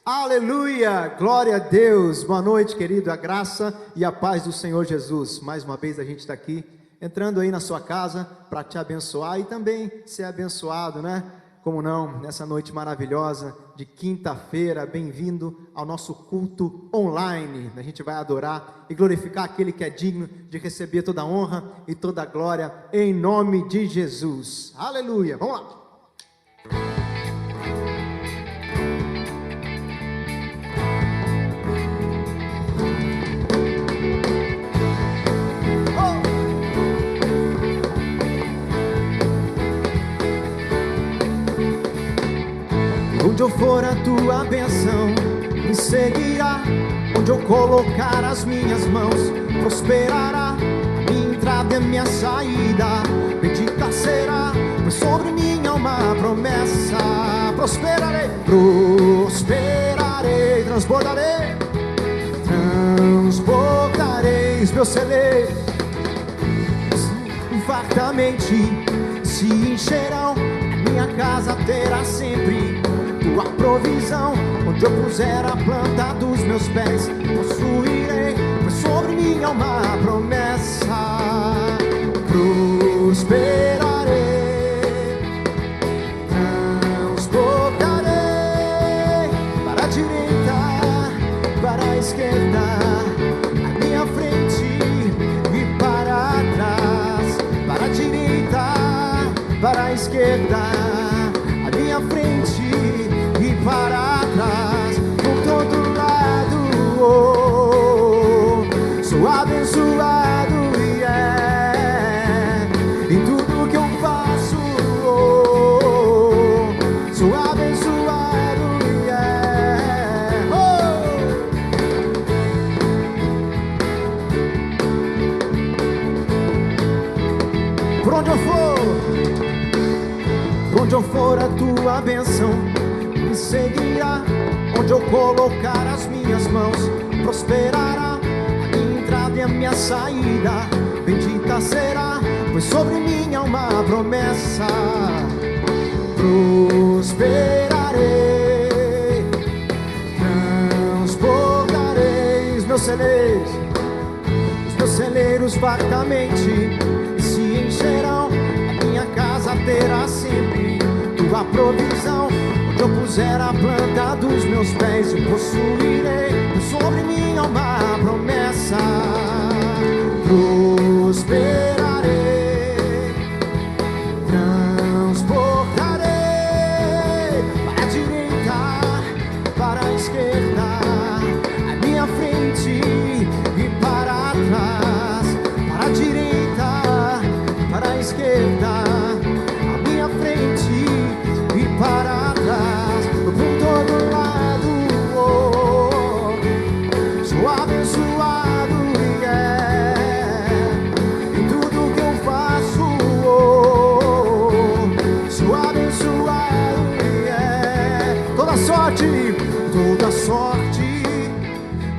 Aleluia, glória a Deus, boa noite querido, a graça e a paz do Senhor Jesus. Mais uma vez a gente está aqui, entrando aí na sua casa para te abençoar e também ser abençoado, né? Como não, nessa noite maravilhosa de quinta-feira, bem-vindo ao nosso culto online. A gente vai adorar e glorificar aquele que é digno de receber toda a honra e toda a glória em nome de Jesus. Aleluia, vamos lá. Onde eu for a tua bênção me seguirá, onde eu colocar as minhas mãos prosperará, minha entrada e minha saída bendita será, pois sobre minha uma promessa. Prosperarei, prosperarei, transbordareis meus celeiros, fartamente se encherão, minha casa terá sempre tua provisão, onde eu puser a planta dos meus pés, possuirei, pois sobre mim há uma promessa. Prosperarei, transbordarei, para a direita, para a esquerda, à minha frente e para trás, para a direita, para a esquerda, à minha frente e para trás, por todo lado, sou abençoado, em tudo que eu faço, sou abençoado, Por onde eu for a tua bênção me seguirá, onde eu colocar as minhas mãos prosperará, a minha entrada e a minha saída bendita será, pois sobre mim há uma promessa. Prosperarei, transbordarei os meus celeiros fartamente se encherão, a minha casa terá sempre tua provisão, onde eu puser a planta dos meus pés eu possuirei, sobre mim há uma promessa. Prosperarei, transportarei, para a direita, para a esquerda, à minha frente e para trás, para a direita, para a esquerda, à minha frente e para trás, por todo lado, sou abençoado, em tudo que eu faço, sou abençoado, toda sorte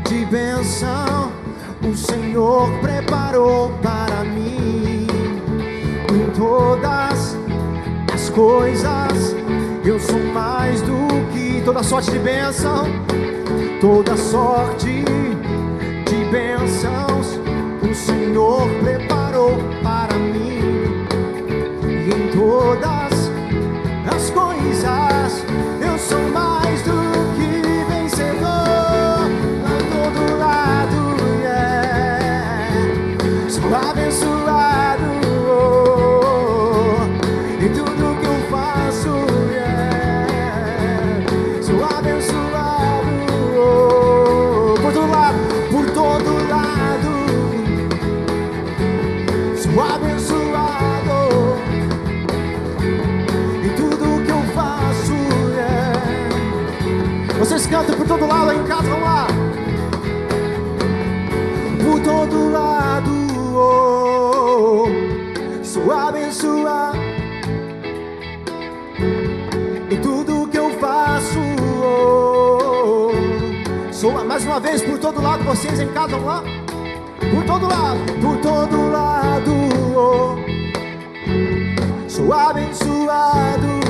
de bênção o Senhor preparou para mim, em todas as coisas eu sou mais do que toda sorte de bênção, toda sorte de bênçãos o Senhor preparou para mim, e em todas as coisas eu sou mais do que vencedor, a todo lado, sou abençoado, em tudo que eu faço, sou abençoado, por todo lado, sou abençoado, em tudo que eu faço, Vocês cantam por todo lado aí em casa, vamos lá. Por todo lado, sou abençoado, em tudo que eu faço, sou, mais uma vez, por todo lado, vocês em casa, vamos lá. Por todo lado, sou abençoado,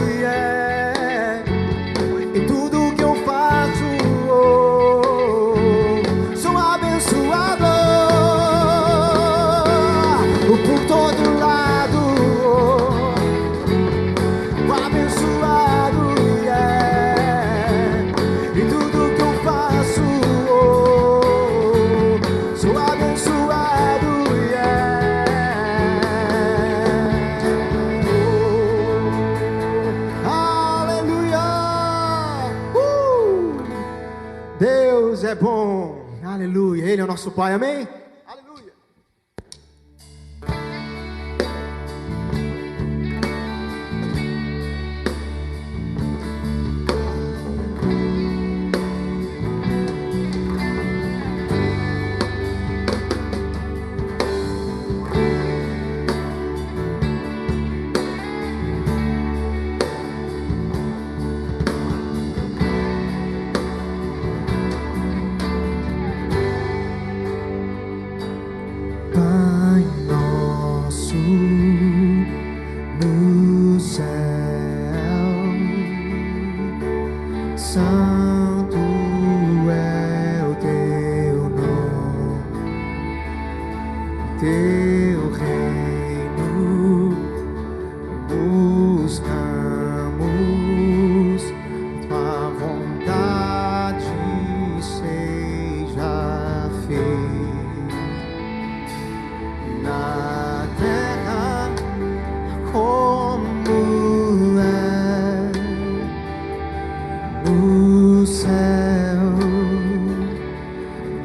em tudo que eu faço, Deus é bom, aleluia, Ele é o nosso Pai, amém? Aleluia. Pai nosso no céu, santo é o teu nome, teu reino buscamos, tua vontade seja feita na terra como é no céu.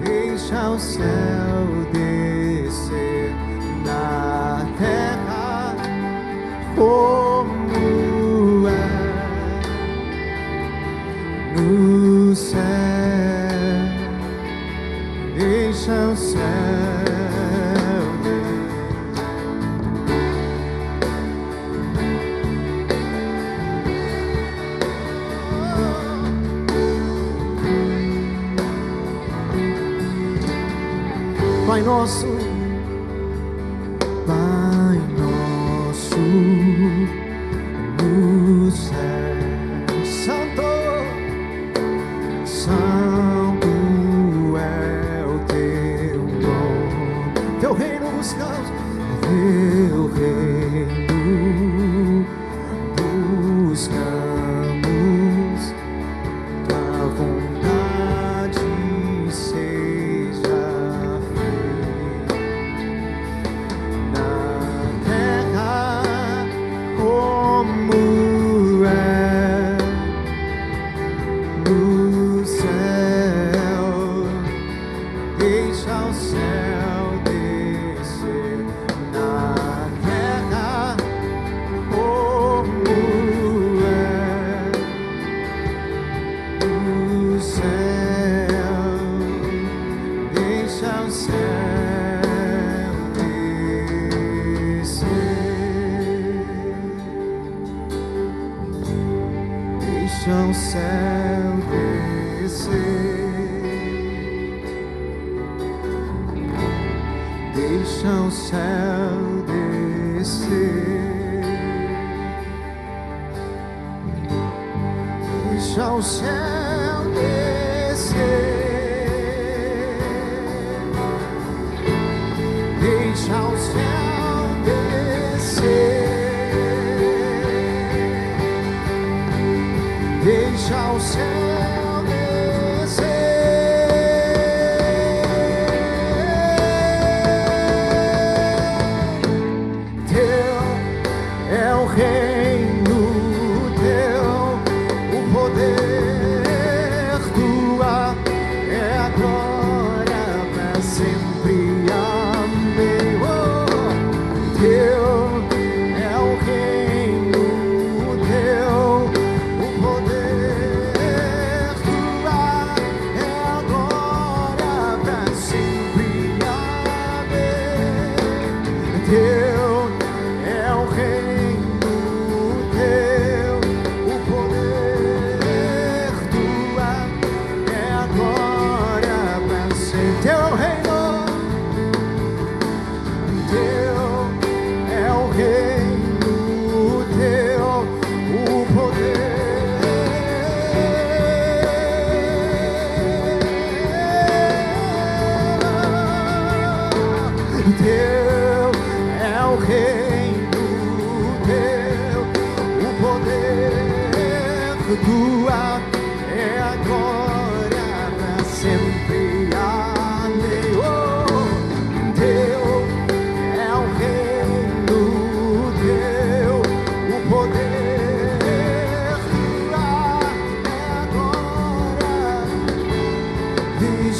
Deixa o céu descer na terra como é no céu. Deixa o céu. Pai nosso, Pai nosso no céu, Santo, Santo é o teu nome, teu reino buscamos, teu reino buscamos, tua vontade seja como é no céu. Deixa o céu descer na terra como é no céu. Deixa o céu descer. Deixa o céu descer. Deixa o céu descer. Deixa o céu descer. Deixa o céu descer. Deixa o céu descer. Teu é o reino, teu o poder, tua é a glória para sempre. Amém. Oh, teu é o reino, teu o poder.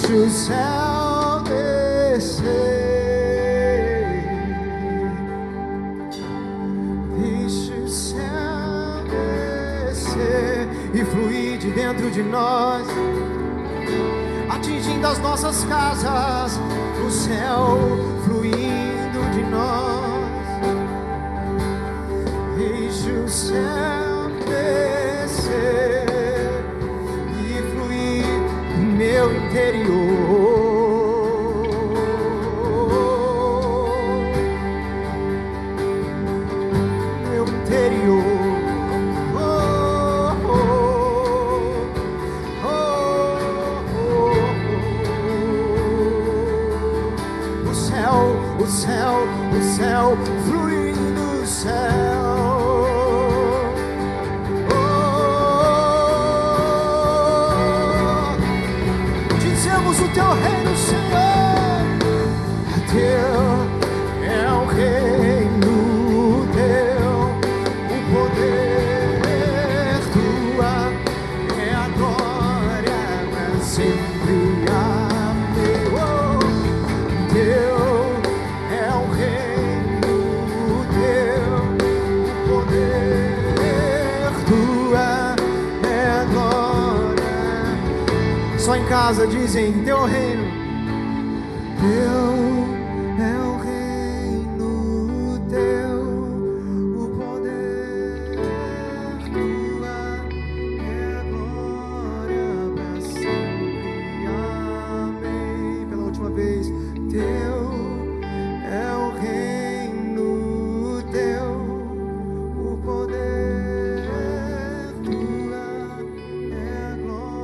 Deixa o céu descer, deixa o céu descer e fluir de dentro de nós, atingindo as nossas casas, o céu fluindo de nós. Deixa o céu descer e fluir no meu interior. Meu interior. O céu, fluindo o céu. Dizemos o teu reino, Senhor, teu é o reino teu, o poder tua é a glória para sempre. Amém. Teu só em casa dizem teu reino, teu é o reino teu, o poder tua é a glória para sempre. Amém. Pela última vez, teu é o reino teu, o poder tua é a glória.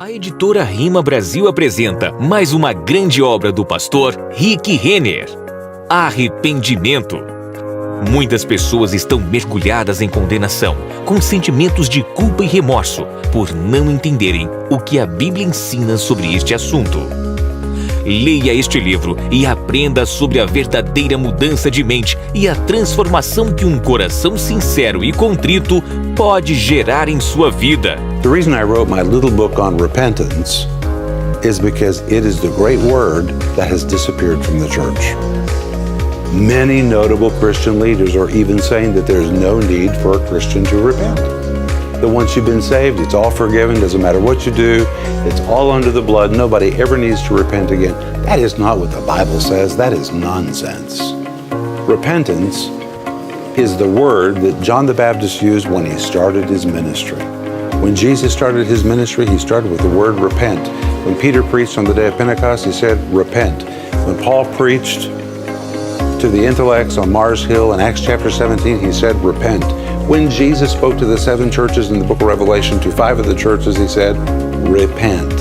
A editora Rima Brasil apresenta mais uma grande obra do pastor Rick Renner, Arrependimento. Muitas pessoas estão mergulhadas em condenação, com sentimentos de culpa e remorso, por não entenderem o que a Bíblia ensina sobre este assunto. Leia este livro e aprenda sobre a verdadeira mudança de mente e a transformação que um coração sincero e contrito pode gerar em sua vida. The reason I wrote my little book on repentance is because it is the great word that has disappeared from the church. Many notable Christian leaders are even saying that there's no need for a Christian to repent. That once you've been saved, it's all forgiven, doesn't matter what you do, it's all under the blood, nobody ever needs to repent again. That is not what the Bible says, that is nonsense. Repentance is the word that John the Baptist used when he started his ministry. When Jesus started his ministry, he started with the word repent. When Peter preached on the day of Pentecost, he said, repent. When Paul preached to the intellects on Mars Hill in Acts chapter 17, he said, repent. When Jesus spoke to the 7 churches in the book of Revelation, to 5 of the churches, he said, repent.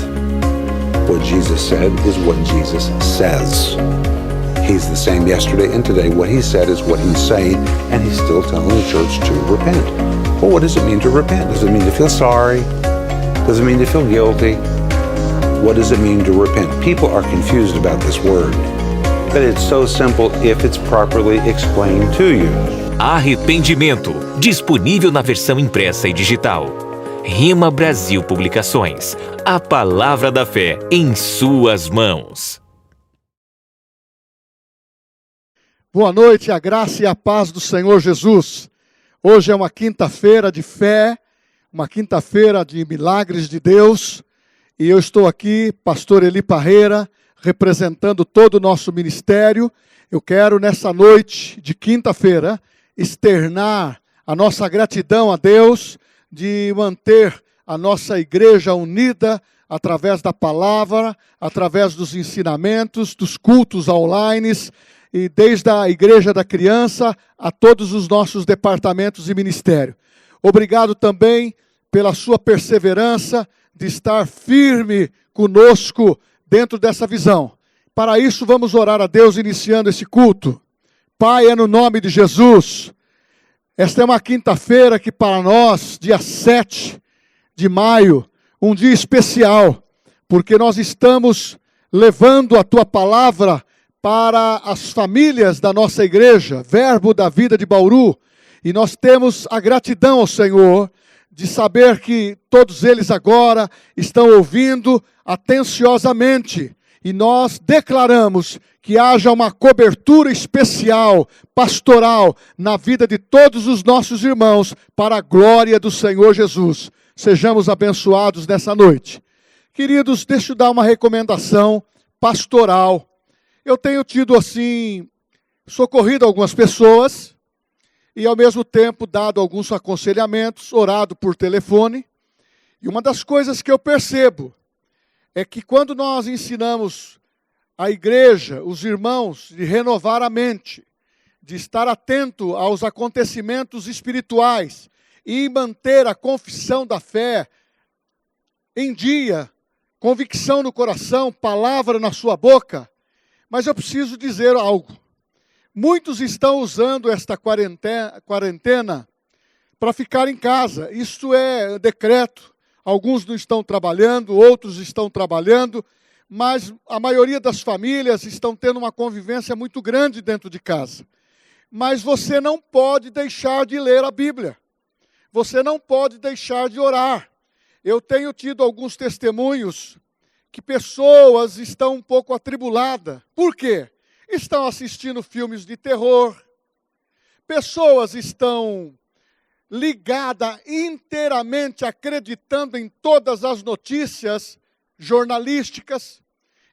What Jesus said is what Jesus says. He's the same yesterday and today. What he said is what he's saying, and he's still telling the church to repent. Well, what does it mean to repent? Does it mean to feel sorry? Does it mean to feel guilty? What does it mean to repent? People are confused about this word, but it's so simple if it's properly explained to you. Arrependimento, disponível na versão impressa e digital. Rima Brasil Publicações, a palavra da fé em suas mãos. Boa noite, a graça e a paz do Senhor Jesus. Hoje é uma quinta-feira de fé, uma quinta-feira de milagres de Deus, e eu estou aqui, pastor Eli Parreira, representando todo o nosso ministério. Eu quero, nessa noite de quinta-feira, externar a nossa gratidão a Deus de manter a nossa igreja unida através da palavra, através dos ensinamentos, dos cultos online, e desde a igreja da criança a todos os nossos departamentos e ministério. Obrigado também pela sua perseverança de estar firme conosco dentro dessa visão. Para isso, vamos orar a Deus iniciando esse culto. Pai, é no nome de Jesus. Esta é uma quinta-feira que para nós, dia 7 de maio, um dia especial, porque nós estamos levando a Tua palavra para as famílias da nossa igreja, Verbo da Vida de Bauru, e nós temos a gratidão ao Senhor de saber que todos eles agora estão ouvindo atenciosamente, e nós declaramos que haja uma cobertura especial, pastoral, na vida de todos os nossos irmãos, para a glória do Senhor Jesus. Sejamos abençoados nessa noite. Queridos, deixa eu dar uma recomendação pastoral. Eu tenho tido, assim, socorrido algumas pessoas e, ao mesmo tempo, dado alguns aconselhamentos, orado por telefone. E uma das coisas que eu percebo é que quando nós ensinamos a igreja, os irmãos, de renovar a mente, de estar atento aos acontecimentos espirituais e manter a confissão da fé em dia, convicção no coração, palavra na sua boca, mas eu preciso dizer algo. Muitos estão usando esta quarentena para ficar em casa. Isto é decreto. Alguns não estão trabalhando, outros estão trabalhando, mas a maioria das famílias estão tendo uma convivência muito grande dentro de casa. Mas você não pode deixar de ler a Bíblia. Você não pode deixar de orar. Eu tenho tido alguns testemunhos que pessoas estão um pouco atribuladas. Por quê? Estão assistindo filmes de terror. Pessoas estão ligadas inteiramente, acreditando em todas as notícias jornalísticas.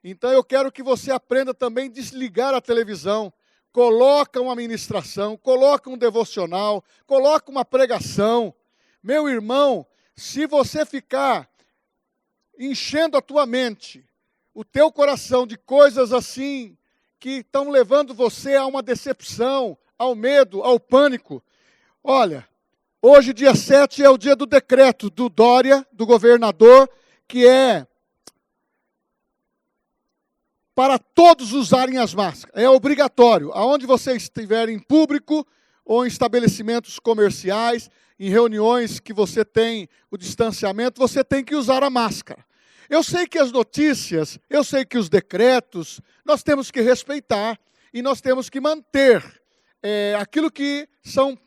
Então eu quero que você aprenda também a desligar a televisão. Coloca uma ministração, coloca um devocional, coloca uma pregação. Meu irmão, se você ficar enchendo a tua mente, o teu coração de coisas assim, que estão levando você a uma decepção, ao medo, ao pânico. Olha, hoje dia 7 é o dia do decreto do Dória, do governador, que é para todos usarem as máscaras. É obrigatório. Aonde você estiver em público ou em estabelecimentos comerciais, em reuniões que você tem o distanciamento, você tem que usar a máscara. Eu sei que as notícias, eu sei que os decretos, nós temos que respeitar e nós temos que manter aquilo que são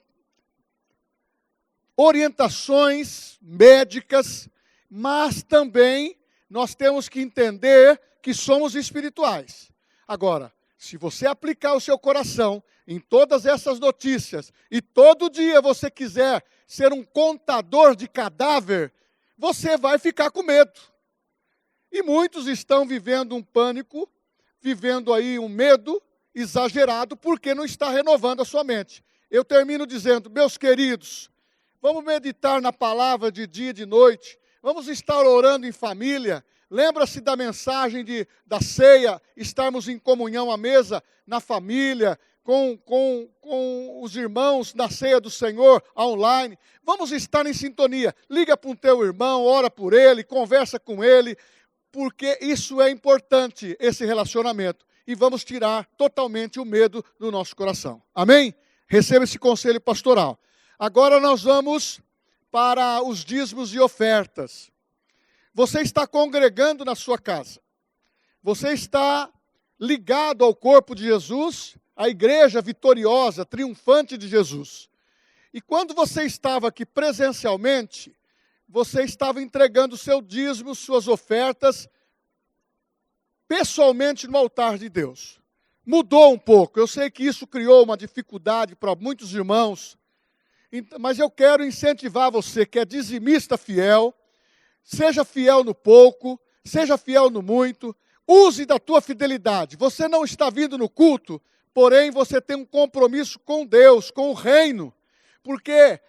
orientações médicas, mas também nós temos que entender que somos espirituais. Agora, se você aplicar o seu coração em todas essas notícias e todo dia você quiser ser um contador de cadáver, você vai ficar com medo. E muitos estão vivendo um pânico, vivendo aí um medo exagerado, porque não está renovando a sua mente. Eu termino dizendo, meus queridos, vamos meditar na palavra de dia e de noite, vamos estar orando em família. Lembra-se da mensagem da ceia, estarmos em comunhão à mesa, na família, com os irmãos na ceia do Senhor, online. Vamos estar em sintonia. Liga para o teu irmão, ora por ele, conversa com ele, porque isso é importante, esse relacionamento. E vamos tirar totalmente o medo do nosso coração. Amém? Receba esse conselho pastoral. Agora nós vamos para os dízimos e ofertas. Você está congregando na sua casa. Você está ligado ao corpo de Jesus, à igreja vitoriosa, triunfante de Jesus. E quando você estava aqui presencialmente, você estava entregando o seu dízimo, suas ofertas, pessoalmente no altar de Deus. Mudou um pouco. Eu sei que isso criou uma dificuldade para muitos irmãos, mas eu quero incentivar você que é dizimista fiel, seja fiel no pouco, seja fiel no muito, use da tua fidelidade. Você não está vindo no culto, porém você tem um compromisso com Deus, com o reino, porque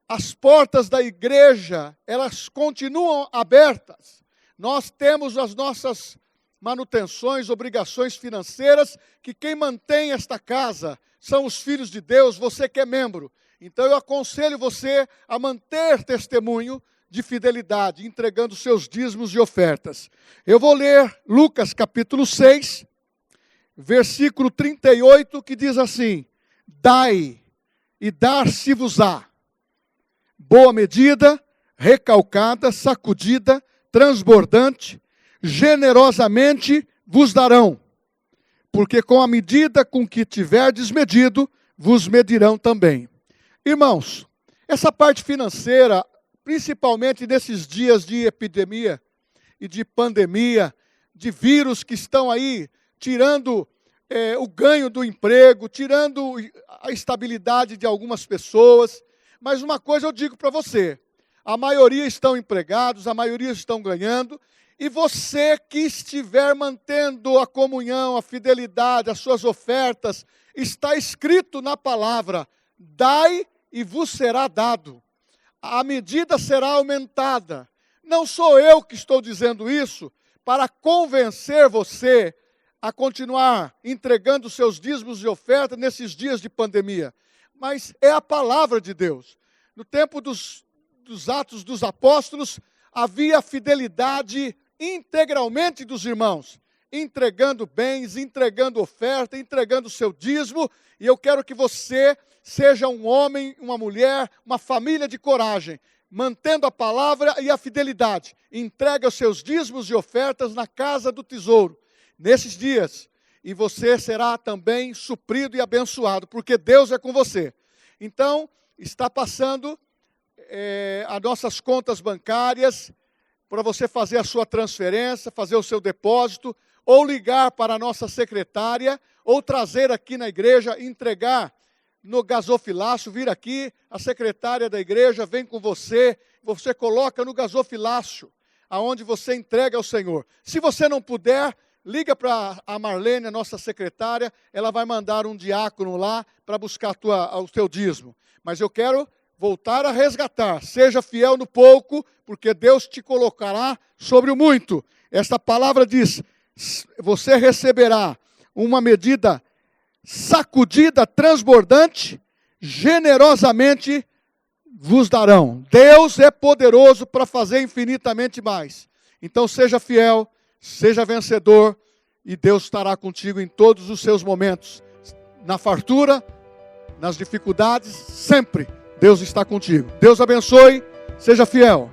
as portas da igreja, elas continuam abertas. Nós temos as nossas manutenções, obrigações financeiras, que quem mantém esta casa são os filhos de Deus, você que é membro. Então eu aconselho você a manter testemunho de fidelidade, entregando seus dízimos e ofertas. Eu vou ler Lucas capítulo 6, versículo 38, que diz assim: dai e dar-se-vos-á, boa medida, recalcada, sacudida, transbordante, generosamente vos darão, porque com a medida com que tiverdes medido, vos medirão também. Irmãos, essa parte financeira, principalmente nesses dias de epidemia e de pandemia, de vírus que estão aí tirando o ganho do emprego, tirando a estabilidade de algumas pessoas. Mas uma coisa eu digo para você, a maioria estão empregados, a maioria estão ganhando, e você que estiver mantendo a comunhão, a fidelidade, as suas ofertas, está escrito na palavra, dai e vos será dado. A medida será aumentada. Não sou eu que estou dizendo isso para convencer você a continuar entregando seus dízimos e ofertas nesses dias de pandemia, mas é a palavra de Deus. No tempo dos Atos dos Apóstolos, havia fidelidade integralmente dos irmãos, entregando bens, entregando oferta, entregando seu dízimo, e eu quero que você seja um homem, uma mulher, uma família de coragem, mantendo a palavra e a fidelidade. Entrega os seus dízimos e ofertas na casa do tesouro, nesses dias, e você será também suprido e abençoado, porque Deus é com você. Então, está passando as nossas contas bancárias, para você fazer a sua transferência, fazer o seu depósito, ou ligar para a nossa secretária, ou trazer aqui na igreja, entregar no gasofilácio, vir aqui, a secretária da igreja vem com você coloca no gasofilácio, aonde você entrega ao Senhor. Se você não puder, liga para a Marlene, a nossa secretária, ela vai mandar um diácono lá para buscar o teu dízimo. Mas eu quero voltar a resgatar, seja fiel no pouco, porque Deus te colocará sobre o muito. Esta palavra diz, você receberá uma medida sacudida, transbordante, generosamente vos darão. Deus é poderoso para fazer infinitamente mais. Então seja fiel, seja vencedor, e Deus estará contigo em todos os seus momentos. Na fartura, nas dificuldades, sempre Deus está contigo. Deus abençoe, seja fiel.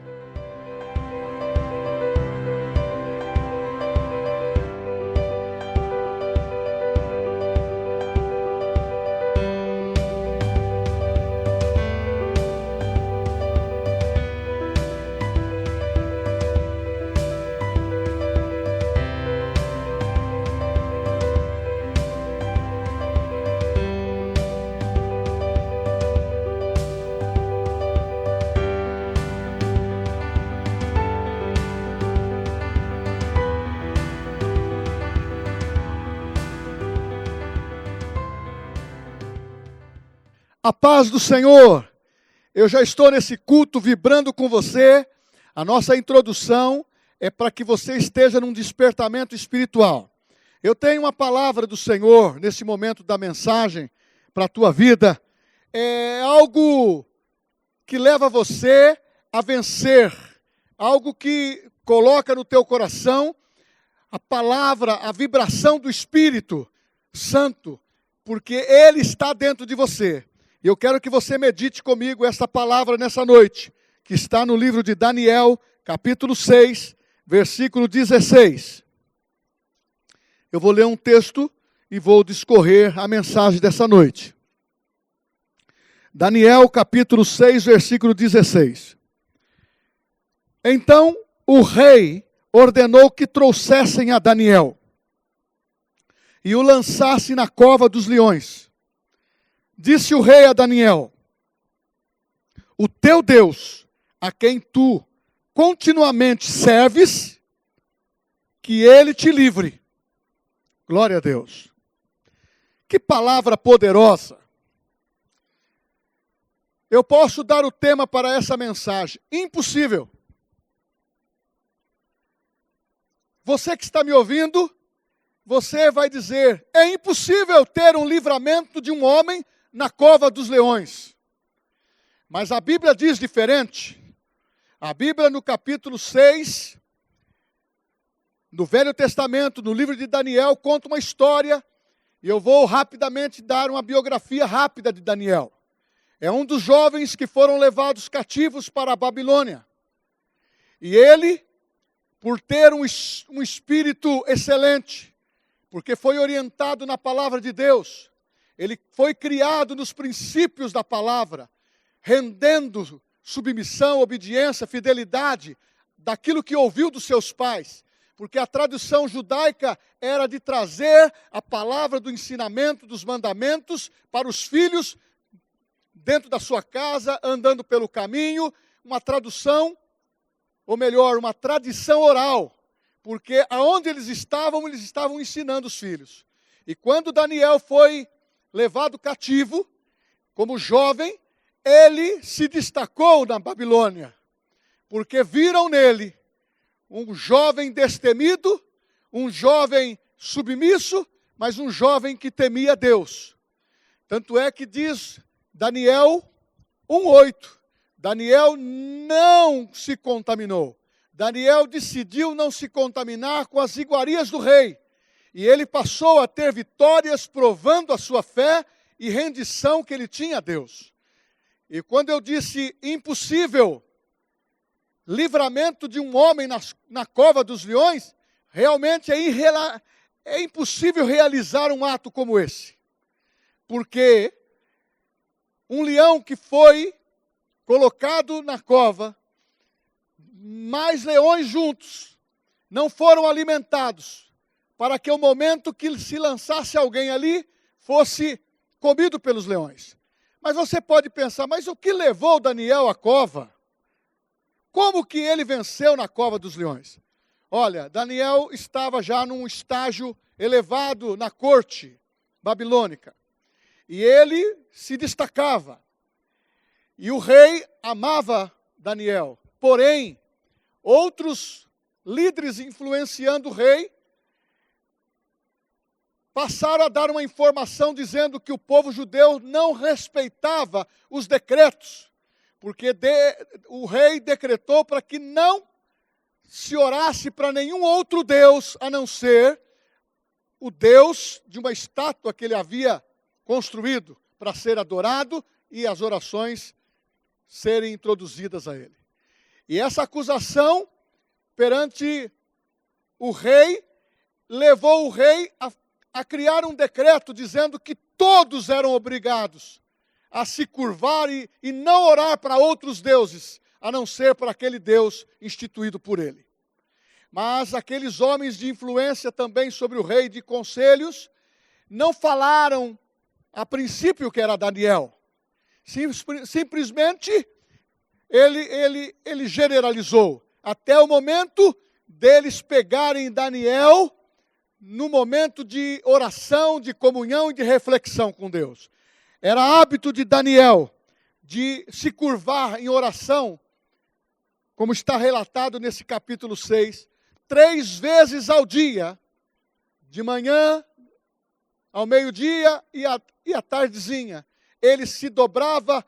A paz do Senhor, eu já estou nesse culto vibrando com você. A nossa introdução é para que você esteja num despertamento espiritual. Eu tenho uma palavra do Senhor nesse momento da mensagem para a tua vida. É algo que leva você a vencer, algo que coloca no teu coração a palavra, a vibração do Espírito Santo, porque Ele está dentro de você. E eu quero que você medite comigo essa palavra nessa noite, que está no livro de Daniel, capítulo 6, versículo 16. Eu vou ler um texto e vou discorrer a mensagem dessa noite. Daniel, capítulo 6, versículo 16. Então o rei ordenou que trouxessem a Daniel e o lançassem na cova dos leões. Disse o rei a Daniel, o teu Deus, a quem tu continuamente serves, que ele te livre. Glória a Deus. Que palavra poderosa. Eu posso dar o tema para essa mensagem. Impossível. Você que está me ouvindo, você vai dizer, é impossível ter um livramento de um homem na cova dos leões. Mas a Bíblia diz diferente. A Bíblia no capítulo 6, no Velho Testamento, no livro de Daniel, conta uma história, e eu vou rapidamente dar uma biografia rápida de Daniel. É um dos jovens que foram levados cativos para a Babilônia. E ele, por ter um espírito excelente, porque foi orientado na palavra de Deus. Ele foi criado nos princípios da palavra, rendendo submissão, obediência, fidelidade daquilo que ouviu dos seus pais. Porque a tradição judaica era de trazer a palavra do ensinamento, dos mandamentos para os filhos, dentro da sua casa, andando pelo caminho, uma tradução, ou melhor, uma tradição oral. Porque aonde eles estavam ensinando os filhos. E quando Daniel foi levado cativo, como jovem, ele se destacou na Babilônia, porque viram nele um jovem destemido, um jovem submisso, mas um jovem que temia Deus. Tanto é que diz Daniel 1:8, Daniel não se contaminou. Daniel decidiu não se contaminar com as iguarias do rei. E ele passou a ter vitórias provando a sua fé e rendição que ele tinha a Deus. E quando eu disse impossível livramento de um homem na cova dos leões, realmente é impossível realizar um ato como esse. Porque um leão que foi colocado na cova, mais leões juntos, não foram alimentados, para que o momento que se lançasse alguém ali, fosse comido pelos leões. Mas você pode pensar, mas o que levou Daniel à cova? Como que ele venceu na cova dos leões? Olha, Daniel estava já num estágio elevado na corte babilônica. E ele se destacava. E o rei amava Daniel. Porém, outros líderes influenciando o rei passaram a dar uma informação dizendo que o povo judeu não respeitava os decretos, porque o rei decretou para que não se orasse para nenhum outro Deus, a não ser o Deus de uma estátua que ele havia construído para ser adorado e as orações serem introduzidas a ele. E essa acusação perante o rei levou o rei a criar um decreto dizendo que todos eram obrigados a se curvar e não orar para outros deuses, a não ser para aquele Deus instituído por ele. Mas aqueles homens de influência também sobre o rei, de conselhos, não falaram a princípio que era Daniel. Simplesmente ele generalizou, até o momento deles pegarem Daniel no momento de oração, de comunhão e de reflexão com Deus. Era hábito de Daniel de se curvar em oração, como está relatado nesse capítulo 6, 3 vezes ao dia, de manhã, ao meio-dia e à tardezinha. Ele se dobrava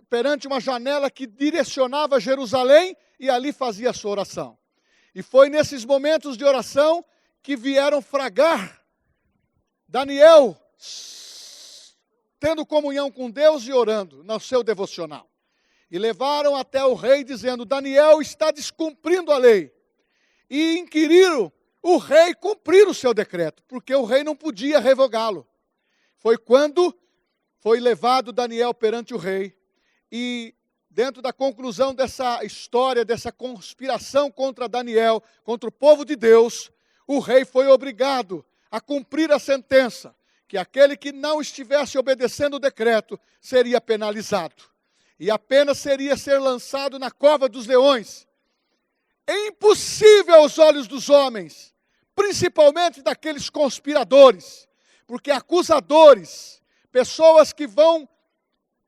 perante uma janela que direcionava Jerusalém e ali fazia a sua oração. E foi nesses momentos de oração que vieram fragar Daniel, tendo comunhão com Deus e orando no seu devocional. E levaram até o rei dizendo, Daniel está descumprindo a lei. E inquiriram o rei cumprir o seu decreto, porque o rei não podia revogá-lo. Foi quando foi levado Daniel perante o rei, e dentro da conclusão dessa história, dessa conspiração contra Daniel, contra o povo de Deus, o rei foi obrigado a cumprir a sentença, que aquele que não estivesse obedecendo o decreto seria penalizado. E a pena seria ser lançado na cova dos leões. É impossível aos olhos dos homens, principalmente daqueles conspiradores, porque acusadores, pessoas que vão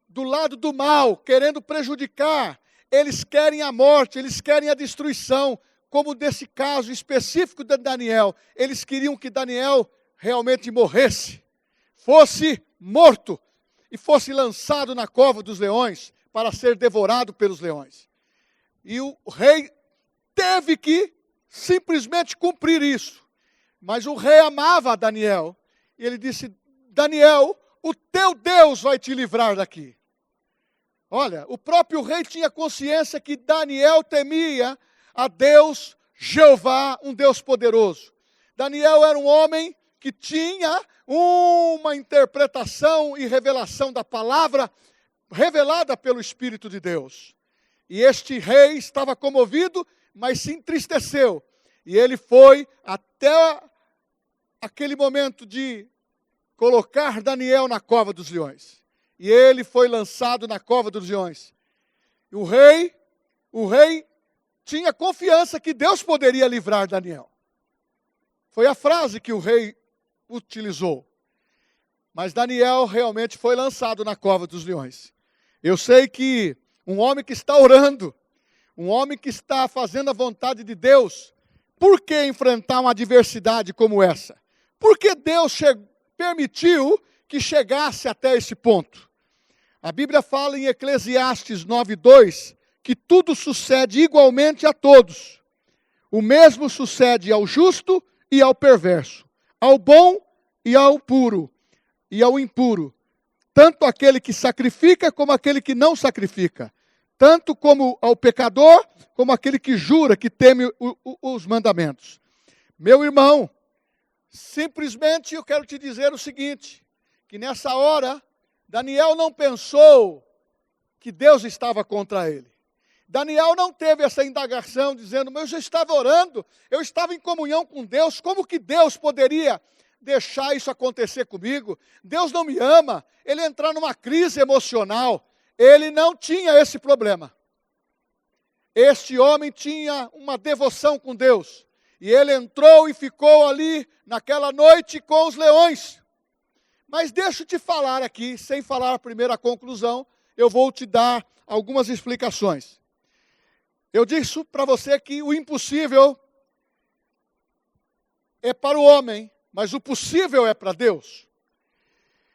do lado do mal, querendo prejudicar, eles querem a morte, eles querem a destruição, como nesse caso específico de Daniel, eles queriam que Daniel realmente morresse, fosse morto e fosse lançado na cova dos leões para ser devorado pelos leões. E o rei teve que simplesmente cumprir isso. Mas o rei amava Daniel. E ele disse, Daniel, o teu Deus vai te livrar daqui. Olha, o próprio rei tinha consciência que Daniel temia a Deus, Jeová, um Deus poderoso. Daniel era um homem que tinha uma interpretação e revelação da palavra revelada pelo Espírito de Deus. E este rei estava comovido, mas se entristeceu. E ele foi até aquele momento de colocar Daniel na cova dos leões. E ele foi lançado na cova dos leões. E o rei tinha confiança que Deus poderia livrar Daniel. Foi a frase que o rei utilizou. Mas Daniel realmente foi lançado na cova dos leões. Eu sei que um homem que está orando, um homem que está fazendo a vontade de Deus, por que enfrentar uma adversidade como essa? Por que Deus permitiu que chegasse até esse ponto? A Bíblia fala em Eclesiastes 9:2 que tudo sucede igualmente a todos. O mesmo sucede ao justo e ao perverso, ao bom e ao puro e ao impuro, tanto aquele que sacrifica como aquele que não sacrifica, tanto como ao pecador como aquele que jura, que teme os mandamentos. Meu irmão, simplesmente eu quero te dizer o seguinte, que nessa hora, Daniel não pensou que Deus estava contra ele. Daniel não teve essa indagação dizendo, mas eu já estava orando, eu estava em comunhão com Deus, como que Deus poderia deixar isso acontecer comigo? Deus não me ama, ele entrar numa crise emocional. Ele não tinha esse problema. Este homem tinha uma devoção com Deus. E ele entrou e ficou ali naquela noite com os leões. Mas deixa eu te falar aqui, sem falar a primeira conclusão, eu vou te dar algumas explicações. Eu disse para você que o impossível é para o homem, mas o possível é para Deus.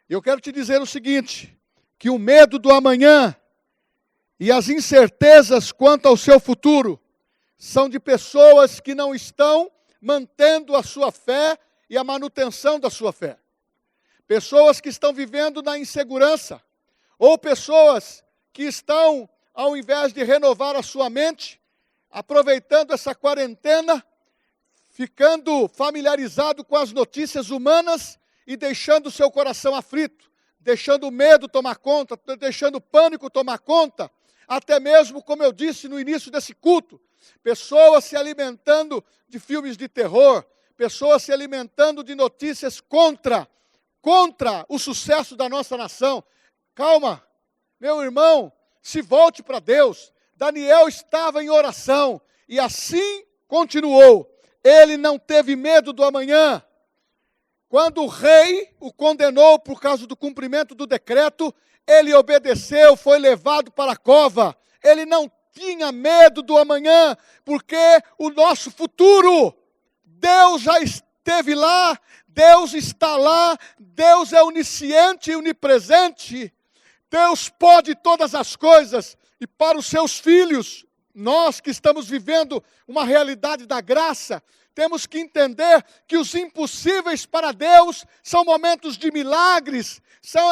Eu quero te dizer o seguinte, que o medo do amanhã e as incertezas quanto ao seu futuro são de pessoas que não estão mantendo a sua fé e a manutenção da sua fé. Pessoas que estão vivendo na insegurança, ou pessoas que estão, ao invés de renovar a sua mente, aproveitando essa quarentena, ficando familiarizado com as notícias humanas e deixando o seu coração aflito, deixando o medo tomar conta, deixando o pânico tomar conta, até mesmo, como eu disse no início desse culto, pessoas se alimentando de filmes de terror, pessoas se alimentando de notícias contra o sucesso da nossa nação. Calma, meu irmão, se volte para Deus. Daniel estava em oração e assim continuou. Ele não teve medo do amanhã. Quando o rei o condenou por causa do cumprimento do decreto, ele obedeceu, foi levado para a cova. Ele não tinha medo do amanhã, porque o nosso futuro, Deus já esteve lá, Deus está lá, Deus é onisciente e onipresente. Deus pode todas as coisas, e para os seus filhos, nós que estamos vivendo uma realidade da graça, temos que entender que os impossíveis para Deus são momentos de milagres,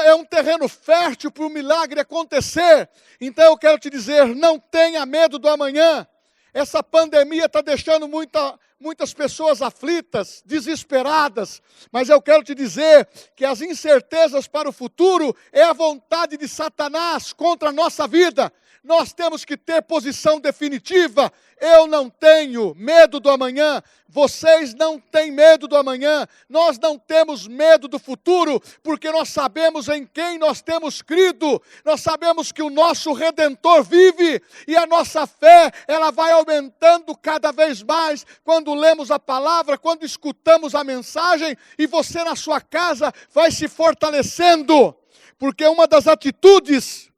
é um terreno fértil para o milagre acontecer. Então eu quero te dizer, não tenha medo do amanhã. Essa pandemia está deixando muitas pessoas aflitas, desesperadas, mas eu quero te dizer que as incertezas para o futuro é a vontade de Satanás contra a nossa vida. Nós temos que ter posição definitiva. Eu não tenho medo do amanhã, vocês não têm medo do amanhã, nós não temos medo do futuro, porque nós sabemos em quem nós temos crido, nós sabemos que o nosso Redentor vive, e a nossa fé, ela vai aumentando cada vez mais, quando lemos a palavra, quando escutamos a mensagem, e você na sua casa vai se fortalecendo, porque uma das atitudes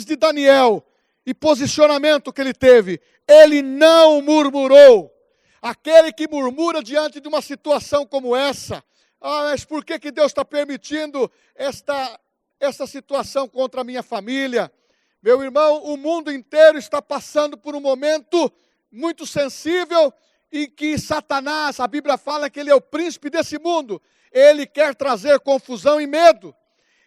de Daniel, e posicionamento que ele teve, ele não murmurou. Aquele que murmura diante de uma situação como essa, mas por que Deus está permitindo esta situação contra a minha família? Meu irmão, o mundo inteiro está passando por um momento muito sensível, e que Satanás, a Bíblia fala que ele é o príncipe desse mundo, ele quer trazer confusão e medo.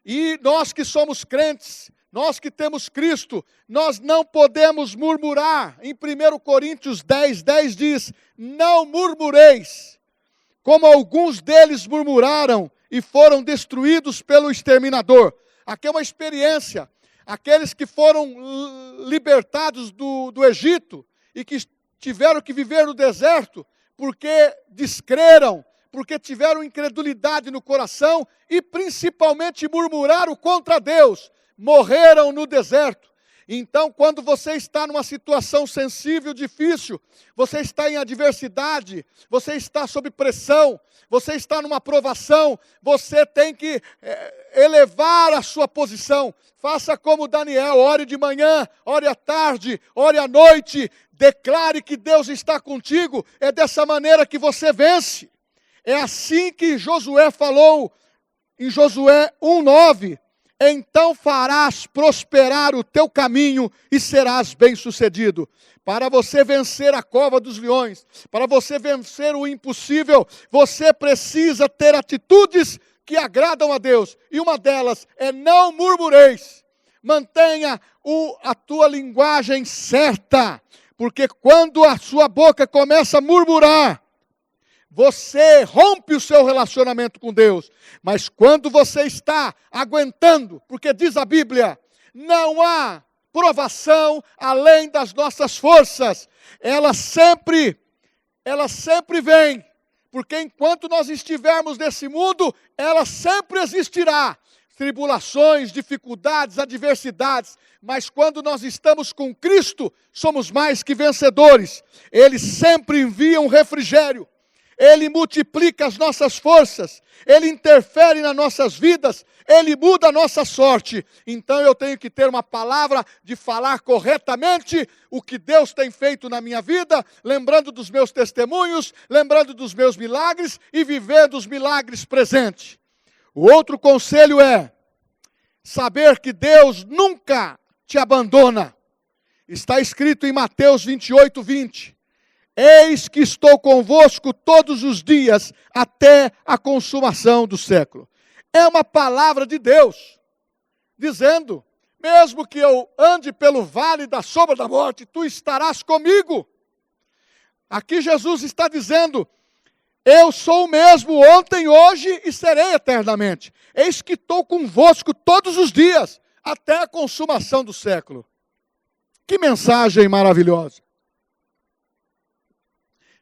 E nós que somos crentes, nós que temos Cristo, nós não podemos murmurar. Em 1 Coríntios 10:10 diz: não murmureis, como alguns deles murmuraram e foram destruídos pelo exterminador. Aqui é uma experiência. Aqueles que foram libertados do Egito e que tiveram que viver no deserto porque descreram, porque tiveram incredulidade no coração e principalmente murmuraram contra Deus, morreram no deserto. Então, quando você está numa situação sensível, difícil, você está em adversidade, você está sob pressão, você está numa provação, você tem que elevar a sua posição. Faça como Daniel, ore de manhã, ore à tarde, ore à noite, declare que Deus está contigo. É dessa maneira que você vence. É assim que Josué falou em Josué 1:9. Então farás prosperar o teu caminho e serás bem-sucedido. Para você vencer a cova dos leões, para você vencer o impossível, você precisa ter atitudes que agradam a Deus. E uma delas é não murmureis. Mantenha a tua linguagem certa, porque quando a sua boca começa a murmurar, você rompe o seu relacionamento com Deus. Mas quando você está aguentando, porque diz a Bíblia, não há provação além das nossas forças. Ela sempre vem. Porque enquanto nós estivermos nesse mundo, ela sempre existirá. Tribulações, dificuldades, adversidades. Mas quando nós estamos com Cristo, somos mais que vencedores. Ele sempre envia um refrigério. Ele multiplica as nossas forças, Ele interfere nas nossas vidas, Ele muda a nossa sorte. Então eu tenho que ter uma palavra de falar corretamente o que Deus tem feito na minha vida, lembrando dos meus testemunhos, lembrando dos meus milagres e vivendo os milagres presentes. O outro conselho é saber que Deus nunca te abandona. Está escrito em Mateus 28:20. Eis que estou convosco todos os dias, até a consumação do século. É uma palavra de Deus, dizendo, mesmo que eu ande pelo vale da sombra da morte, tu estarás comigo. Aqui Jesus está dizendo, eu sou o mesmo ontem, hoje e serei eternamente. Eis que estou convosco todos os dias, até a consumação do século. Que mensagem maravilhosa.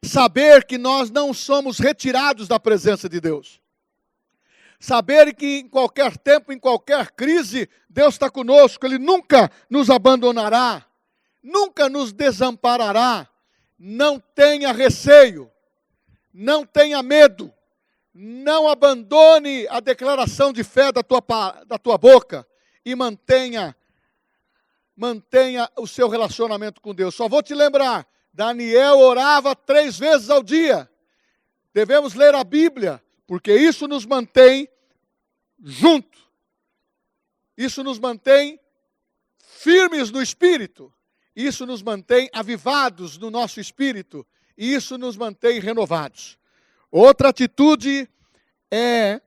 Saber que nós não somos retirados da presença de Deus. Saber que em qualquer tempo, em qualquer crise, Deus está conosco. Ele nunca nos abandonará, nunca nos desamparará. Não tenha receio, não tenha medo, não abandone a declaração de fé da tua boca e mantenha o seu relacionamento com Deus. Só vou te lembrar, Daniel orava 3 vezes ao dia. Devemos ler a Bíblia, porque isso nos mantém junto. Isso nos mantém firmes no espírito. Isso nos mantém avivados no nosso espírito. E isso nos mantém renovados. Outra atitude é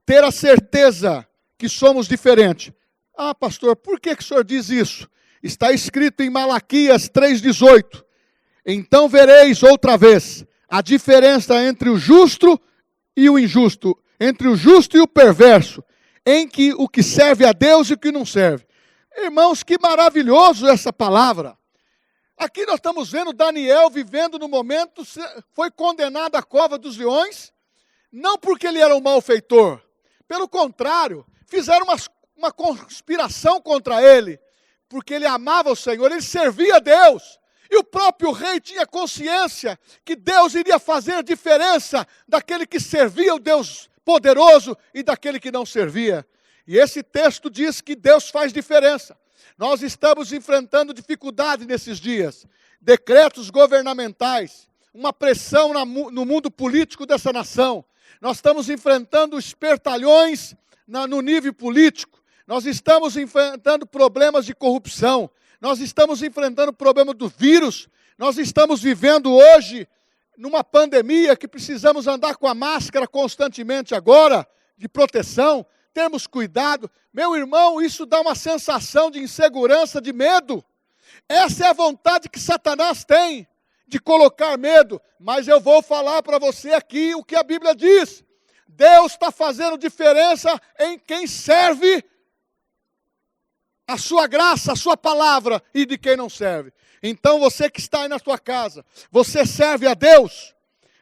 ter a certeza que somos diferentes. Ah, pastor, por que o senhor diz isso? Está escrito em Malaquias 3:18. Então vereis outra vez a diferença entre o justo e o injusto, entre o justo e o perverso, em que o que serve a Deus e o que não serve. Irmãos, que maravilhoso essa palavra. Aqui nós estamos vendo Daniel vivendo no momento, foi condenado à cova dos leões, não porque ele era um malfeitor, pelo contrário, fizeram uma conspiração contra ele, porque ele amava o Senhor, ele servia a Deus. E o próprio rei tinha consciência que Deus iria fazer diferença daquele que servia o Deus poderoso e daquele que não servia. E esse texto diz que Deus faz diferença. Nós estamos enfrentando dificuldade nesses dias. Decretos governamentais, uma pressão no mundo político dessa nação. Nós estamos enfrentando espertalhões no nível político. Nós estamos enfrentando problemas de corrupção. Nós estamos enfrentando o problema do vírus. Nós estamos vivendo hoje numa pandemia que precisamos andar com a máscara constantemente agora, de proteção. termos cuidado. Meu irmão, isso dá uma sensação de insegurança, de medo. Essa é a vontade que Satanás tem, de colocar medo. Mas eu vou falar para você aqui o que a Bíblia diz. Deus está fazendo diferença em quem serve a sua graça, a sua palavra, e de quem não serve. Então você que está aí na sua casa, você serve a Deus,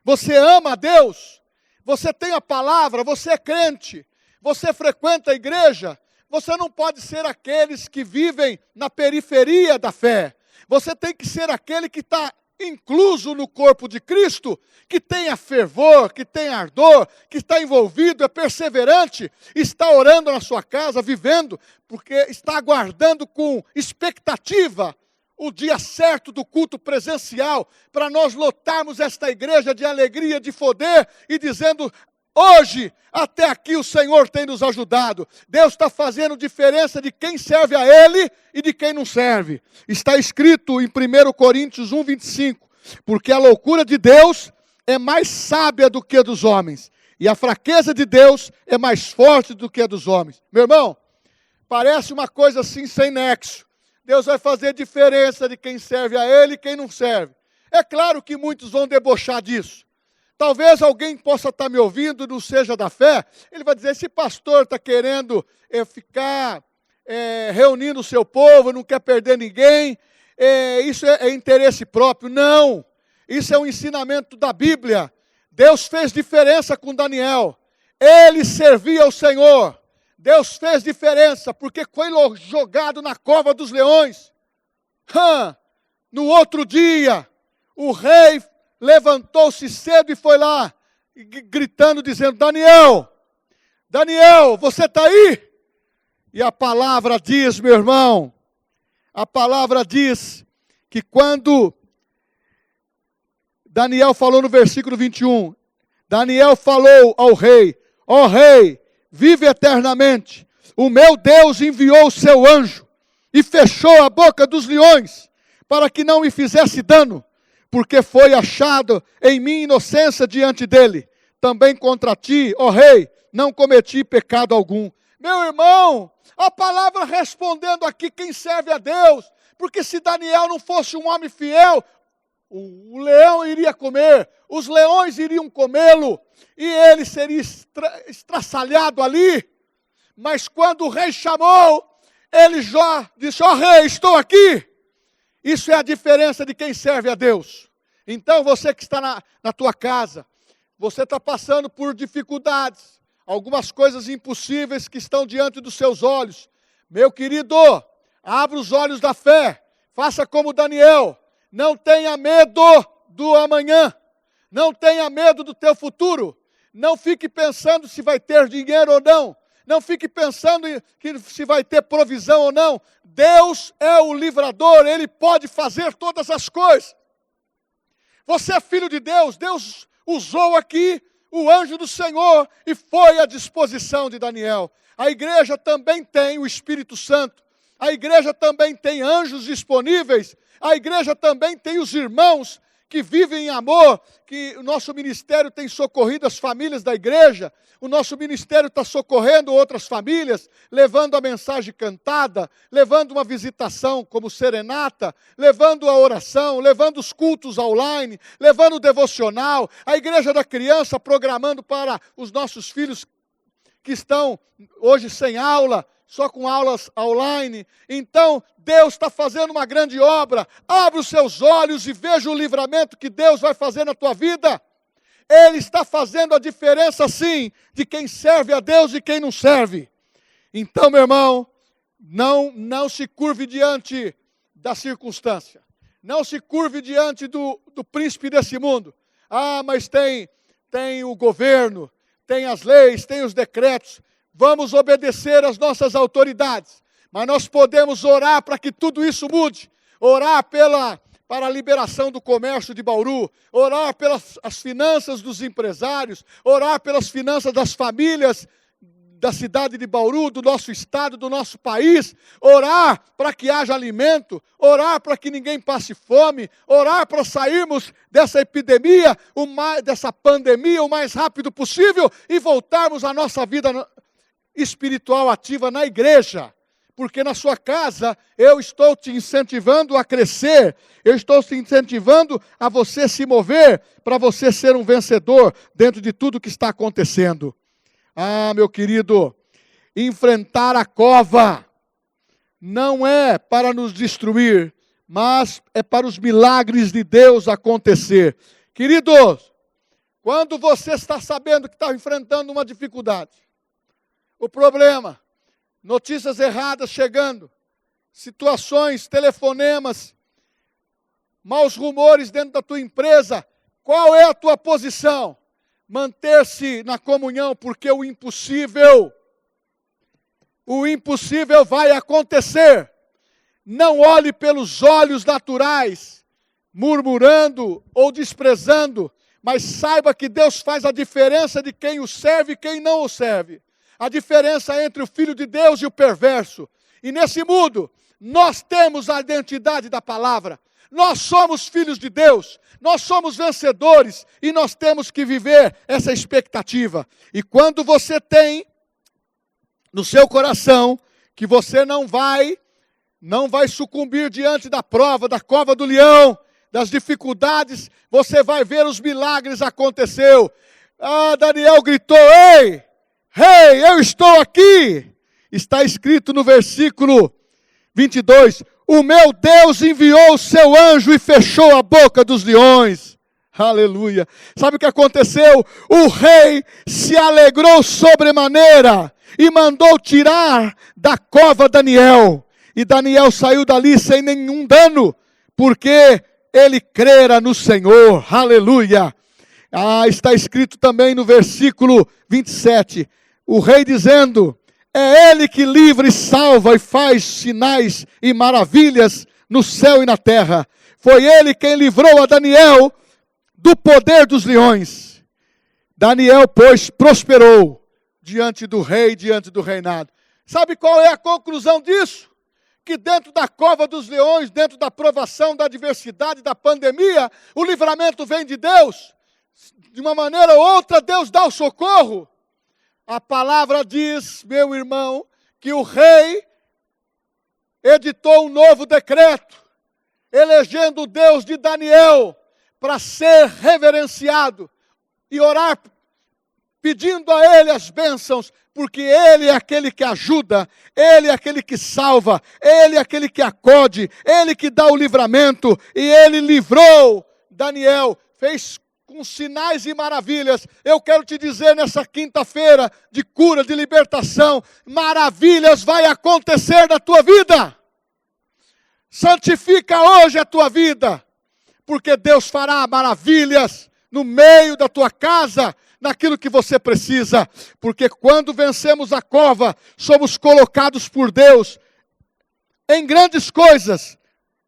você ama a Deus, você tem a palavra, você é crente, você frequenta a igreja, você não pode ser aqueles que vivem na periferia da fé. Você tem que ser aquele que está incluso no corpo de Cristo, que tenha fervor, que tenha ardor, que está envolvido, é perseverante, está orando na sua casa, vivendo, porque está aguardando com expectativa o dia certo do culto presencial, para nós lotarmos esta igreja de alegria, de poder, e dizendo: hoje, até aqui o Senhor tem nos ajudado. Deus está fazendo diferença de quem serve a Ele e de quem não serve. Está escrito em 1 Coríntios 1:25, porque a loucura de Deus é mais sábia do que a dos homens, e a fraqueza de Deus é mais forte do que a dos homens. Meu irmão, parece uma coisa assim sem nexo. Deus vai fazer diferença de quem serve a Ele e quem não serve. É claro que muitos vão debochar disso. Talvez alguém possa estar me ouvindo e não seja da fé. Ele vai dizer: esse pastor está querendo ficar reunindo o seu povo, não quer perder ninguém. Isso é interesse próprio. Não, isso é um ensinamento da Bíblia. Deus fez diferença com Daniel. Ele servia ao Senhor. Deus fez diferença, porque foi jogado na cova dos leões. No outro dia, o rei levantou-se cedo e foi lá, gritando, dizendo: Daniel, Daniel, você está aí? E a palavra diz, meu irmão, a palavra diz que quando Daniel falou no versículo 21, Daniel falou ao rei: ó rei, vive eternamente, o meu Deus enviou o seu anjo e fechou a boca dos leões, para que não me fizesse dano, porque foi achado em mim inocência diante dele. Também contra ti, ó rei, não cometi pecado algum. Meu irmão, a palavra respondendo aqui quem serve a Deus, porque se Daniel não fosse um homem fiel, o leão iria comer, os leões iriam comê-lo, e ele seria estraçalhado ali. Mas quando o rei chamou, ele já disse: ó rei, estou aqui. Isso é a diferença de quem serve a Deus. Então você que está na tua casa, você está passando por dificuldades, algumas coisas impossíveis que estão diante dos seus olhos. Meu querido, abra os olhos da fé, faça como Daniel, não tenha medo do amanhã, não tenha medo do teu futuro, não fique pensando se vai ter dinheiro ou não, não fique pensando que se vai ter provisão ou não. Deus é o livrador, Ele pode fazer todas as coisas. Você é filho de Deus, Deus usou aqui o anjo do Senhor e foi à disposição de Daniel. A igreja também tem o Espírito Santo, a igreja também tem anjos disponíveis, a igreja também tem os irmãos que vivem em amor, que o nosso ministério tem socorrido as famílias da igreja, o nosso ministério está socorrendo outras famílias, levando a mensagem cantada, levando uma visitação como serenata, levando a oração, levando os cultos online, levando o devocional, a igreja da criança programando para os nossos filhos que estão hoje sem aula, só com aulas online. Então, Deus está fazendo uma grande obra. Abra os seus olhos e veja o livramento que Deus vai fazer na tua vida. Ele está fazendo a diferença, sim, de quem serve a Deus e quem não serve. Então, meu irmão, não se curve diante da circunstância. Não se curve diante do príncipe desse mundo. Ah, mas tem o governo, tem as leis, tem os decretos. Vamos obedecer às nossas autoridades, mas nós podemos orar para que tudo isso mude, orar para a liberação do comércio de Bauru, orar pelas as finanças dos empresários, orar pelas finanças das famílias da cidade de Bauru, do nosso estado, do nosso país, orar para que haja alimento, orar para que ninguém passe fome, orar para sairmos dessa epidemia, dessa pandemia o mais rápido possível e voltarmos à nossa vida espiritual ativa na igreja. Porque na sua casa eu estou te incentivando a crescer, eu estou te incentivando a você se mover, para você ser um vencedor dentro de tudo que está acontecendo. Ah, meu querido, enfrentar a cova não é para nos destruir, mas é para os milagres de Deus acontecer. Queridos, quando você está sabendo que está enfrentando uma dificuldade, o problema, notícias erradas chegando, situações, telefonemas, maus rumores dentro da tua empresa, qual é a tua posição? Manter-se na comunhão, porque o impossível vai acontecer. Não olhe pelos olhos naturais, murmurando ou desprezando, mas saiba que Deus faz a diferença de quem o serve e quem não o serve. A diferença entre o filho de Deus e o perverso. E nesse mundo, nós temos a identidade da palavra. Nós somos filhos de Deus, nós somos vencedores e nós temos que viver essa expectativa. E quando você tem no seu coração que você não vai sucumbir diante da prova, da cova do leão, das dificuldades, você vai ver os milagres acontecer. Ah, Daniel gritou: ei, eu estou aqui. Está escrito no versículo 22, o meu Deus enviou o seu anjo e fechou a boca dos leões. Aleluia. Sabe o que aconteceu? O rei se alegrou sobremaneira e mandou tirar da cova Daniel. E Daniel saiu dali sem nenhum dano, porque ele crera no Senhor. Aleluia. Ah, está escrito também no versículo 27, o rei dizendo: é Ele que livra e salva e faz sinais e maravilhas no céu e na terra. Foi Ele quem livrou a Daniel do poder dos leões. Daniel, pois, prosperou diante do rei, diante do reinado. Sabe qual é a conclusão disso? Que dentro da cova dos leões, dentro da provação, da adversidade, da pandemia, o livramento vem de Deus. De uma maneira ou outra, Deus dá o socorro. A palavra diz, meu irmão, que o rei editou um novo decreto, elegendo o Deus de Daniel para ser reverenciado e orar, pedindo a Ele as bênçãos, porque Ele é aquele que ajuda, Ele é aquele que salva, Ele é aquele que acode, Ele que dá o livramento, e Ele livrou Daniel, fez com sinais e maravilhas. Eu quero te dizer nessa quinta-feira de cura, de libertação, maravilhas vai acontecer na tua vida. Santifica hoje a tua vida, porque Deus fará maravilhas no meio da tua casa, naquilo que você precisa, porque quando vencemos a cova, somos colocados por Deus em grandes coisas,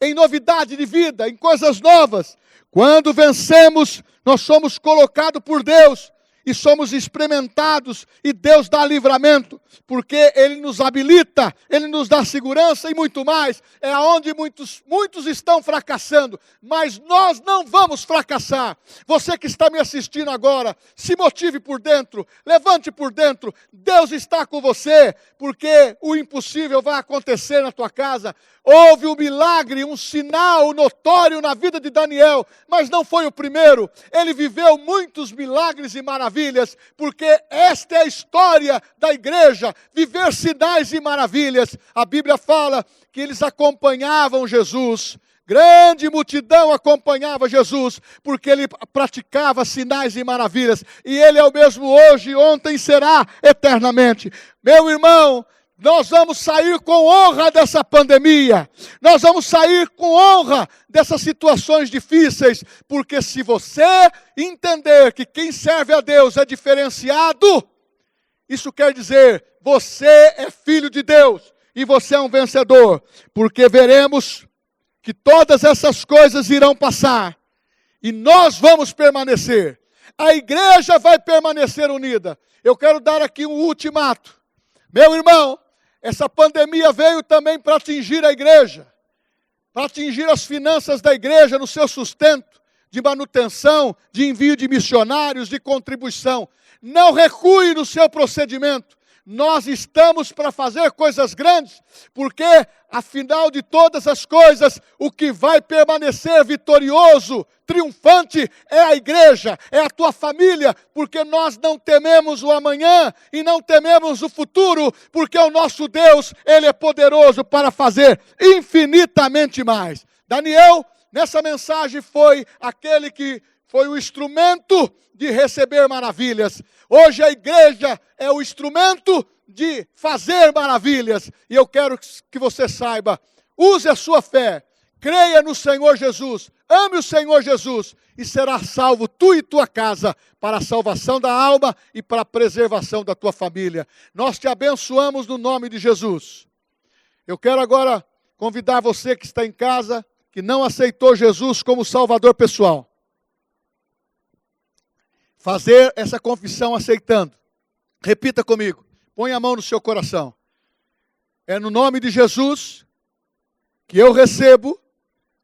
em novidade de vida, em coisas novas. Quando vencemos, nós somos colocados por Deus e somos experimentados, e Deus dá livramento, porque Ele nos habilita, Ele nos dá segurança e muito mais. É onde muitos estão fracassando, mas nós não vamos fracassar. Você que está me assistindo agora, se motive por dentro, levante por dentro. Deus está com você, porque o impossível vai acontecer na tua casa. Houve um milagre, um sinal notório na vida de Daniel, mas não foi o primeiro. Ele viveu muitos milagres e maravilhas, porque esta é a história da igreja, viver sinais e maravilhas. A Bíblia fala que eles acompanhavam Jesus, grande multidão acompanhava Jesus, porque ele praticava sinais e maravilhas, e ele é o mesmo hoje, ontem e será eternamente. Meu irmão, nós vamos sair com honra dessa pandemia, nós vamos sair com honra dessas situações difíceis, porque se você entender que quem serve a Deus é diferenciado, isso quer dizer, você é filho de Deus, e você é um vencedor, porque veremos que todas essas coisas irão passar, e nós vamos permanecer, a igreja vai permanecer unida. Eu quero dar aqui um ultimato, meu irmão, essa pandemia veio também para atingir a igreja, para atingir as finanças da igreja no seu sustento, de manutenção, de envio de missionários, de contribuição. Não recue no seu procedimento. Nós estamos para fazer coisas grandes, porque, afinal de todas as coisas, o que vai permanecer vitorioso, triunfante, é a igreja, é a tua família, porque nós não tememos o amanhã e não tememos o futuro, porque o nosso Deus, Ele é poderoso para fazer infinitamente mais. Daniel, nessa mensagem, foi aquele que foi o instrumento de receber maravilhas. Hoje a igreja é o instrumento de fazer maravilhas. E eu quero que você saiba, use a sua fé, creia no Senhor Jesus, ame o Senhor Jesus e será salvo tu e tua casa para a salvação da alma e para a preservação da tua família. Nós te abençoamos no nome de Jesus. Eu quero agora convidar você que está em casa, que não aceitou Jesus como Salvador pessoal, fazer essa confissão aceitando. Repita comigo. Põe a mão no seu coração. É no nome de Jesus que eu recebo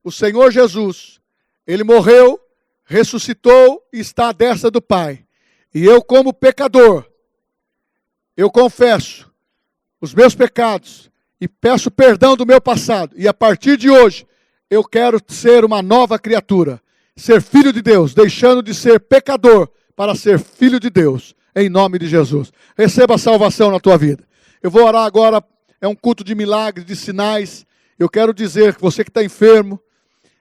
o Senhor Jesus. Ele morreu, ressuscitou e está à destra do Pai. E eu, como pecador, eu confesso os meus pecados e peço perdão do meu passado. E a partir de hoje, eu quero ser uma nova criatura. Ser filho de Deus, deixando de ser pecador para ser filho de Deus, em nome de Jesus. Receba a salvação na tua vida. Eu vou orar agora, é um culto de milagres, de sinais. Eu quero dizer que você que está enfermo,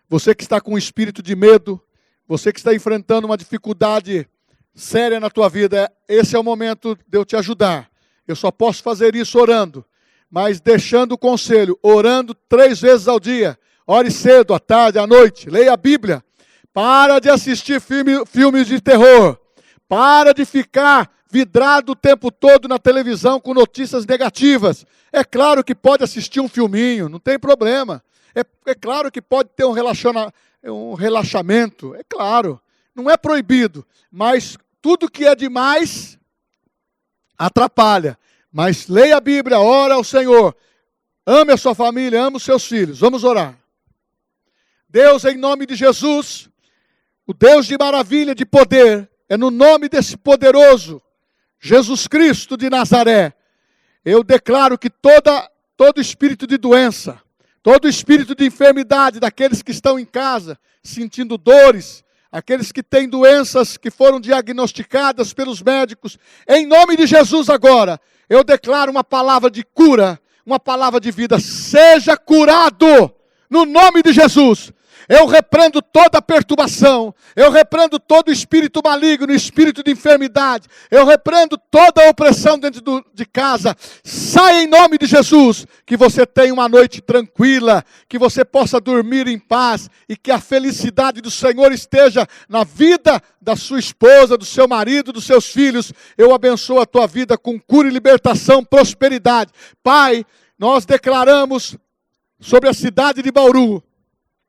você que está com um espírito de medo, você que está enfrentando uma dificuldade séria na tua vida, esse é o momento de eu te ajudar. Eu só posso fazer isso orando, mas deixando o conselho, orando 3 vezes ao dia. Ore cedo, à tarde, à noite, leia a Bíblia. Para de assistir filmes de terror. Para de ficar vidrado o tempo todo na televisão com notícias negativas. É claro que pode assistir um filminho, não tem problema. É claro que pode ter um relaxamento, é claro. Não é proibido, mas tudo que é demais atrapalha. Mas leia a Bíblia, ora ao Senhor. Ame a sua família, ame os seus filhos. Vamos orar. Deus, em nome de Jesus, o Deus de maravilha, de poder, é no nome desse poderoso Jesus Cristo de Nazaré, eu declaro que todo espírito de doença, todo espírito de enfermidade daqueles que estão em casa, sentindo dores, aqueles que têm doenças que foram diagnosticadas pelos médicos, em nome de Jesus agora, eu declaro uma palavra de cura, uma palavra de vida, seja curado, no nome de Jesus. Eu repreendo toda perturbação, eu repreendo todo espírito maligno, espírito de enfermidade, eu repreendo toda opressão dentro de casa. Saia em nome de Jesus, que você tenha uma noite tranquila, que você possa dormir em paz e que a felicidade do Senhor esteja na vida da sua esposa, do seu marido, dos seus filhos. Eu abençoo a tua vida com cura e libertação, prosperidade. Pai, nós declaramos sobre a cidade de Bauru,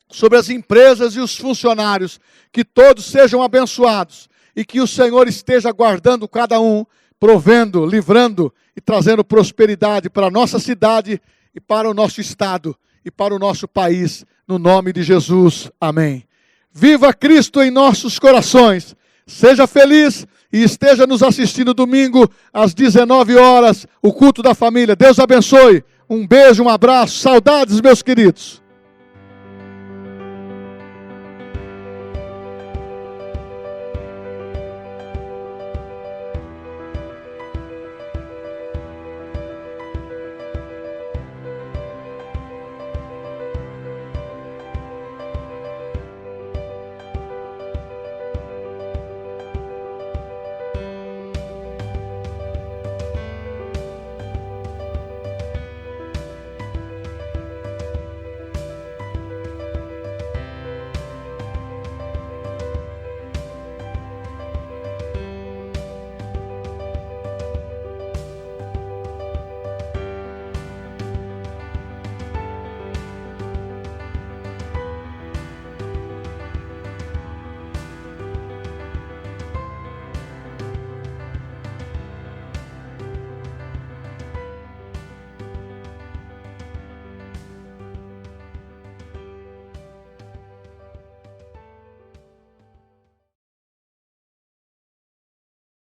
sobre as empresas e os funcionários, que todos sejam abençoados e que o Senhor esteja guardando cada um, provendo, livrando e trazendo prosperidade para a nossa cidade e para o nosso estado e para o nosso país, no nome de Jesus. Amém. Viva Cristo em nossos corações. Seja feliz e esteja nos assistindo domingo às 19 horas, o culto da família. Deus abençoe. Um beijo, um abraço, saudades, meus queridos.